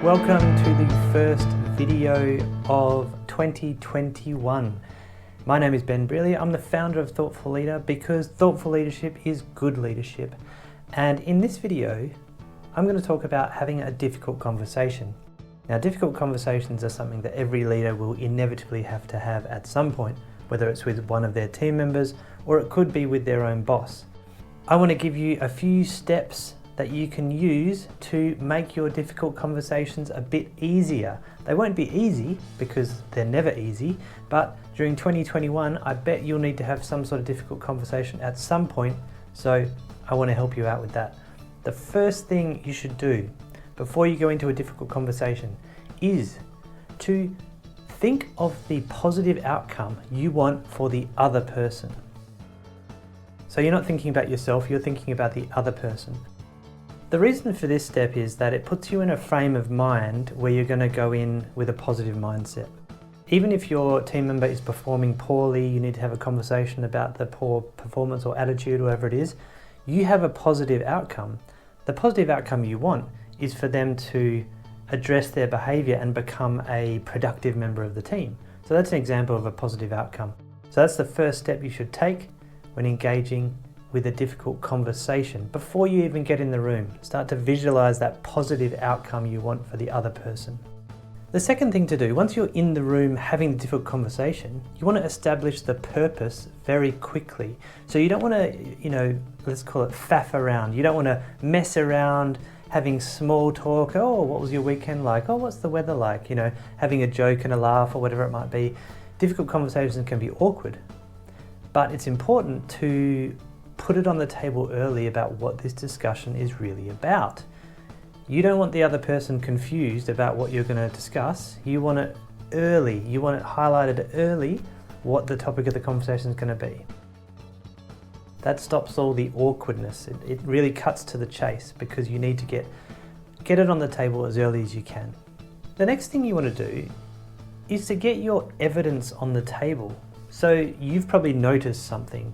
Welcome to the first video of 2021. My name is Ben Brearley. I'm the founder of Thoughtful Leader because thoughtful leadership is good leadership. And in this video, I'm going to talk about having a difficult conversation. Now, difficult conversations are something that every leader will inevitably have to have at some point, whether it's with one of their team members or it could be with their own boss. I want to give you a few steps that you can use to make your difficult conversations a bit easier. They won't be easy because they're never easy, but during 2021, I bet you'll need to have some sort of difficult conversation at some point, so I want to help you out with that. The first thing you should do before you go into a difficult conversation is to think of the positive outcome you want for the other person. So you're not thinking about yourself, you're thinking about the other person. The reason for this step is that it puts you in a frame of mind where you're going to go in with a positive mindset. Even if your team member is performing poorly, you need to have a conversation about the poor performance or attitude, whatever it is, you have a positive outcome. The positive outcome you want is for them to address their behavior and become a productive member of the team. So that's an example of a positive outcome. So that's the first step you should take when engaging with a difficult conversation. Before you even get in the room, start to visualize that positive outcome you want for the other person. The second thing to do, once you're in the room having the difficult conversation, you want to establish the purpose very quickly. So you don't want to, let's call it faff around. You don't want to mess around having small talk. Oh, what was your weekend like? Oh, what's the weather like? Having a joke and a laugh or whatever it might be. Difficult conversations can be awkward, but it's important to put it on the table early about what this discussion is really about. You don't want the other person confused about what you're going to discuss. You want it early. You want it highlighted early what the topic of the conversation is going to be. That stops all the awkwardness. It really cuts to the chase because you need to get it on the table as early as you can. The next thing you want to do is to get your evidence on the table. So you've probably noticed something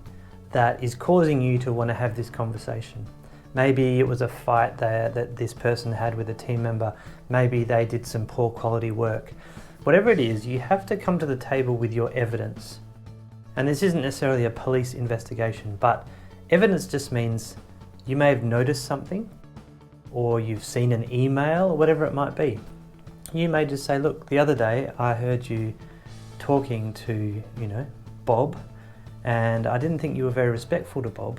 that is causing you to want to have this conversation. Maybe it was a fight that this person had with a team member. Maybe they did some poor quality work. Whatever it is, you have to come to the table with your evidence. And this isn't necessarily a police investigation, but evidence just means you may have noticed something, or you've seen an email, or whatever it might be. You may just say, look, the other day I heard you talking to, Bob, and I didn't think you were very respectful to Bob.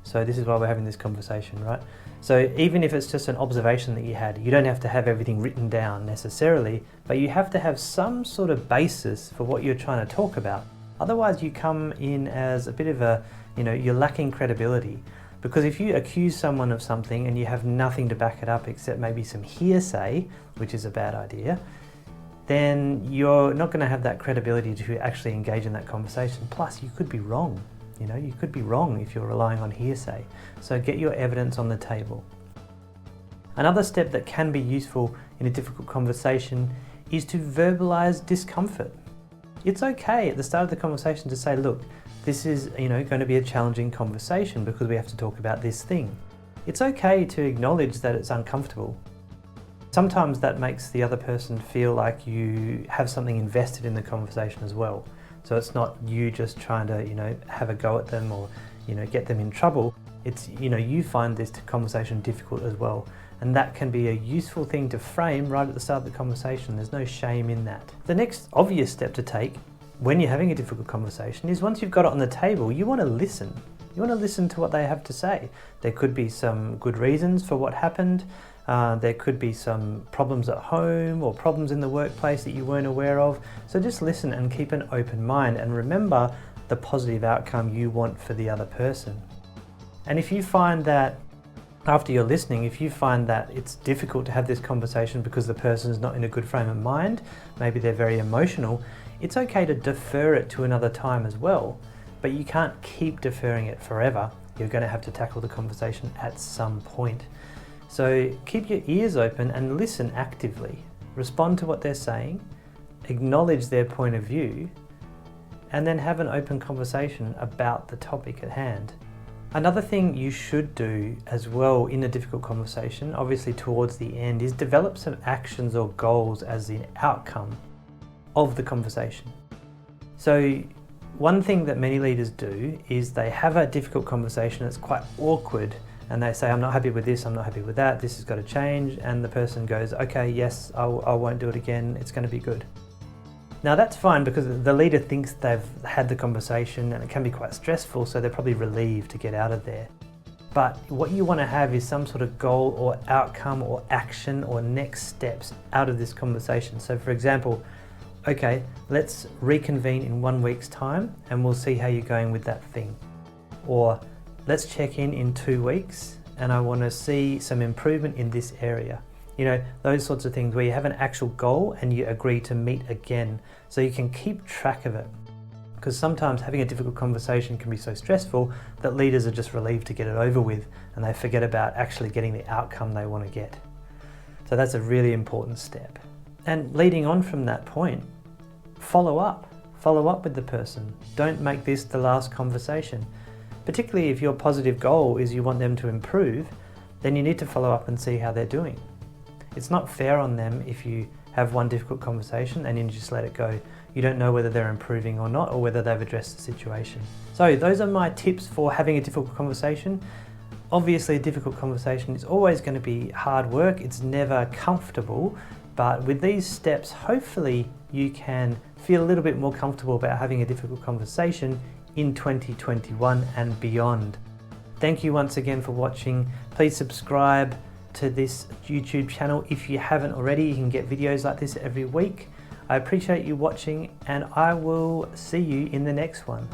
So this is why we're having this conversation, right? So even if it's just an observation that you had, you don't have to have everything written down necessarily, but you have to have some sort of basis for what you're trying to talk about. Otherwise you come in as a bit of a, you're lacking credibility. Because if you accuse someone of something and you have nothing to back it up except maybe some hearsay, which is a bad idea, then you're not going to have that credibility to actually engage in that conversation. Plus, you could be wrong. You could be wrong if you're relying on hearsay. So get your evidence on the table. Another step that can be useful in a difficult conversation is to verbalize discomfort. It's okay at the start of the conversation to say, look, this is going to be a challenging conversation because we have to talk about this thing. It's okay to acknowledge that it's uncomfortable. Sometimes that makes the other person feel like you have something invested in the conversation as well. So it's not you just trying to, have a go at them or, get them in trouble. It's, you find this conversation difficult as well. And that can be a useful thing to frame right at the start of the conversation. There's no shame in that. The next obvious step to take when you're having a difficult conversation is once you've got it on the table, you want to listen. You want to listen to what they have to say. There could be some good reasons for what happened. There could be some problems at home or problems in the workplace that you weren't aware of. So just listen and keep an open mind and remember the positive outcome you want for the other person. And if you find that after you're listening, if you find that it's difficult to have this conversation because the person is not in a good frame of mind, maybe they're very emotional, it's okay to defer it to another time as well. But you can't keep deferring it forever. You're going to have to tackle the conversation at some point. So keep your ears open and listen actively. Respond to what they're saying, acknowledge their point of view, and then have an open conversation about the topic at hand. Another thing you should do as well in a difficult conversation, obviously towards the end, is develop some actions or goals as the outcome of the conversation. So one thing that many leaders do is they have a difficult conversation that's quite awkward, and they say, I'm not happy with this, I'm not happy with that, this has got to change, and the person goes, okay, yes, I won't do it again, it's going to be good. Now that's fine because the leader thinks they've had the conversation and it can be quite stressful, so they're probably relieved to get out of there. But what you want to have is some sort of goal or outcome or action or next steps out of this conversation. So for example, okay, let's reconvene in 1 week's time and we'll see how you're going with that thing. Or let's check in 2 weeks and I want to see some improvement in this area. You know, those sorts of things where you have an actual goal and you agree to meet again so you can keep track of it. Because sometimes having a difficult conversation can be so stressful that leaders are just relieved to get it over with and they forget about actually getting the outcome they want to get. So that's a really important step. And leading on from that point, follow up with the person. Don't make this the last conversation. Particularly if your positive goal is you want them to improve, then you need to follow up and see how they're doing. It's not fair on them if you have one difficult conversation and then you just let it go. You don't know whether they're improving or not, or whether they've addressed the situation. So those are my tips for having a difficult conversation. Obviously a difficult conversation is always going to be hard work. It's never comfortable, but with these steps, hopefully you can feel a little bit more comfortable about having a difficult conversation in 2021 and beyond. Thank you once again for watching. Please subscribe to this YouTube channel if you haven't already. You can get videos like this every week. I appreciate you watching and I will see you in the next one.